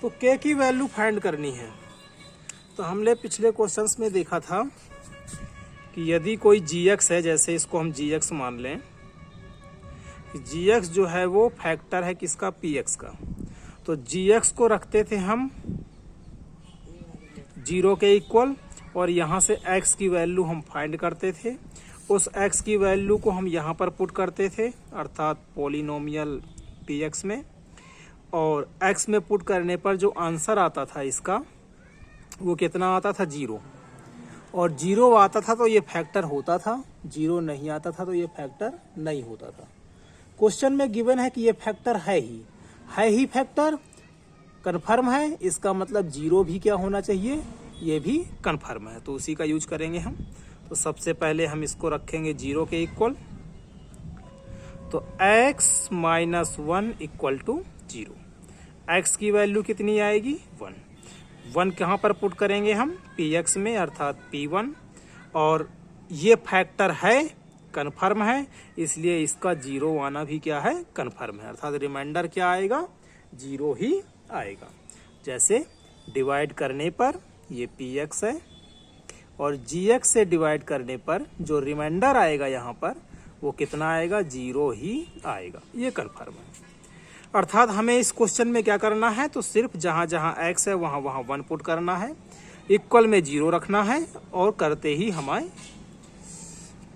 तो के की वैल्यू फाइंड करनी है। तो हमने पिछले क्वेश्चंस में देखा था कि यदि कोई gx है, जैसे इसको हम gx मान लें, gx जो है वो फैक्टर है किसका, px का। तो gx को रखते थे हम 0 के इक्वल और यहाँ से x की वैल्यू हम फाइंड करते थे। उस x की वैल्यू को हम यहाँ पर पुट करते थे, अर्थात पॉलिनोमियल px में, और x में पुट करने पर जो आंसर आता था इसका वो कितना आता था, 0। और 0 आता था तो ये फैक्टर होता था, 0 नहीं आता था तो ये फैक्टर नहीं होता था। क्वेश्चन में गिवन है कि ये फैक्टर है ही फैक्टर, कन्फर्म है, इसका मतलब 0 भी क्या होना चाहिए, ये भी कन्फर्म है। तो उसी का यूज करेंगे हम। तो सबसे पहले हम इसको रखेंगे 0 के इक्वल, तो x minus 1 equal to 0। x की वैल्यू कितनी आएगी, 1 कहाँ पर पुट करेंगे हम, px में, अर्थात p1। और ये फैक्टर है, कन्फर्म है, इसलिए इसका 0 आना भी क्या है, कन्फर्म है, अर्थात रिमाइंडर क्या आएगा, 0 ही आएगा। जैसे डिवाइड करने पर ये px है और gx से डिवाइड करने पर जो रिमाइंडर आएगा यहाँ पर वो कितना आएगा, 0 ही आएगा, ये कन्फर्म है। अर्थात हमें इस क्वेश्चन में क्या करना है, तो सिर्फ जहाँ जहाँ x है वहाँ वहाँ 1 पुट करना है, इक्वल में 0 रखना है और करते ही हमारे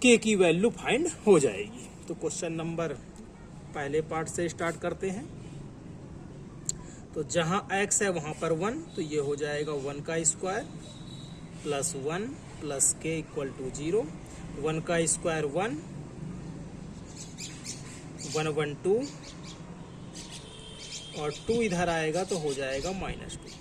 k की वैल्यू फाइंड हो जाएगी। तो क्वेश्चन नंबर पहले पार्ट से स्टार्ट करते हैं। तो जहाँ x है वहाँ पर 1, तो ये हो जाएगा 1 का square plus 1 plus k equal to 0। 1 का स्क्वायर 1, 1 1 2 और 2 इधर आएगा तो हो जाएगा -2।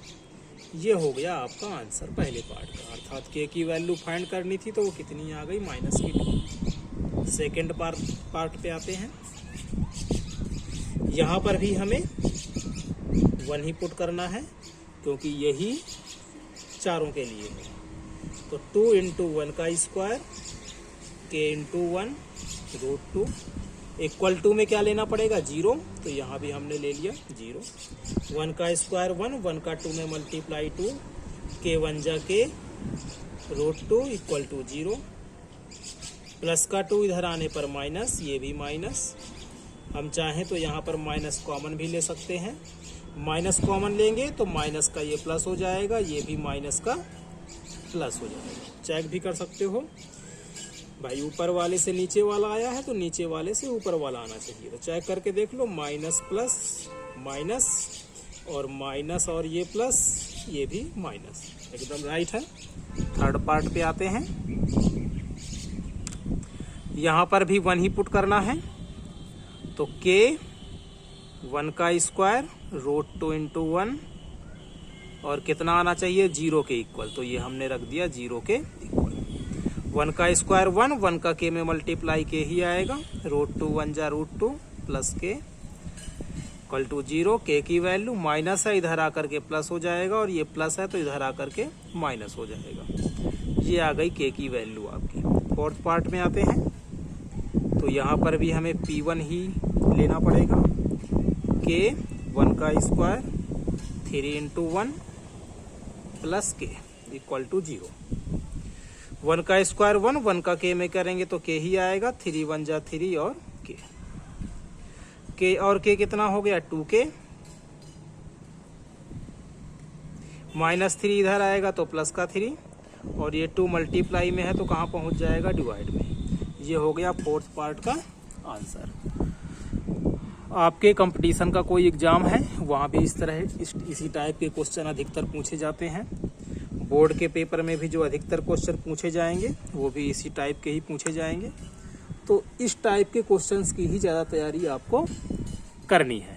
ये हो गया आपका आंसर पहले पार्ट का, अर्थात k की वैल्यू फाइंड करनी थी तो वो कितनी आ गई, -2। सेकेंड पार्ट पे आते हैं। यहाँ पर भी हमें 1 ही पुट करना है क्योंकि यही चारों के लिए है। तो 2 इंटू 1 का square k into 1 √2 equal to में क्या लेना पड़ेगा, 0। तो यहाँ भी हमने ले लिया 0। 1 का स्क्वायर 1 का 2 में मल्टीप्लाई 2, k 1 जा के √2 इक्वल टू 0। प्लस का 2 इधर आने पर माइनस, ये भी माइनस। हम चाहें तो यहाँ पर माइनस कॉमन भी ले सकते हैं, माइनस कॉमन लेंगे तो माइनस का ये प्लस हो जाएगा, ये भी माइनस का प्लस हो जाएगा। चेक भी कर सकते हो भाई, ऊपर वाले से नीचे वाला आया है तो नीचे वाले से ऊपर वाला आना चाहिए। तो चेक करके देख लो, माइनस प्लस माइनस और माइनस और ये प्लस, ये भी माइनस, एकदम राइट है। थर्ड पार्ट पे आते हैं। यहाँ पर भी 1 ही पुट करना है, तो k 1 का स्क्वायर √2 इंटू 1 और कितना आना चाहिए, 0 के इक्वल। तो ये हमने रख दिया 0 के इक्वल। 1 का स्क्वायर 1 का k में मल्टीप्लाई k ही आएगा, √2 1 जा √2 plus k equal to 0। k की वैल्यू माइनस है, इधर आकर के प्लस हो जाएगा और ये प्लस है तो इधर आकर के माइनस हो जाएगा। ये आ गई k की वैल्यू आपकी। फोर्थ पार्ट में आते हैं। तो यहाँ पर भी हमें p1 ही लेना पड़ेगा, k 1 का square 3 into 1 plus k equal to 0। 1 का स्क्वायर 1 का k में करेंगे तो k ही आएगा, 3 1 जा 3 और k और k कितना हो गया, 2k। -3 इधर आएगा तो प्लस का 3 और ये 2 मल्टीप्लाई में है तो कहाँ पहुँच जाएगा, डिवाइड में। ये हो गया फोर्थ पार्ट का आंसर। आपके कंपटीशन का कोई एग्जाम है वहाँ भी इस तरह इसी टाइप के क्वेश्चन अधिकतर पूछे जाते हैं। बोर्ड के पेपर में भी जो अधिकतर क्वेश्चन पूछे जाएंगे वो भी इसी टाइप के ही पूछे जाएंगे। तो इस टाइप के क्वेश्चंस की ही ज़्यादा तैयारी आपको करनी है।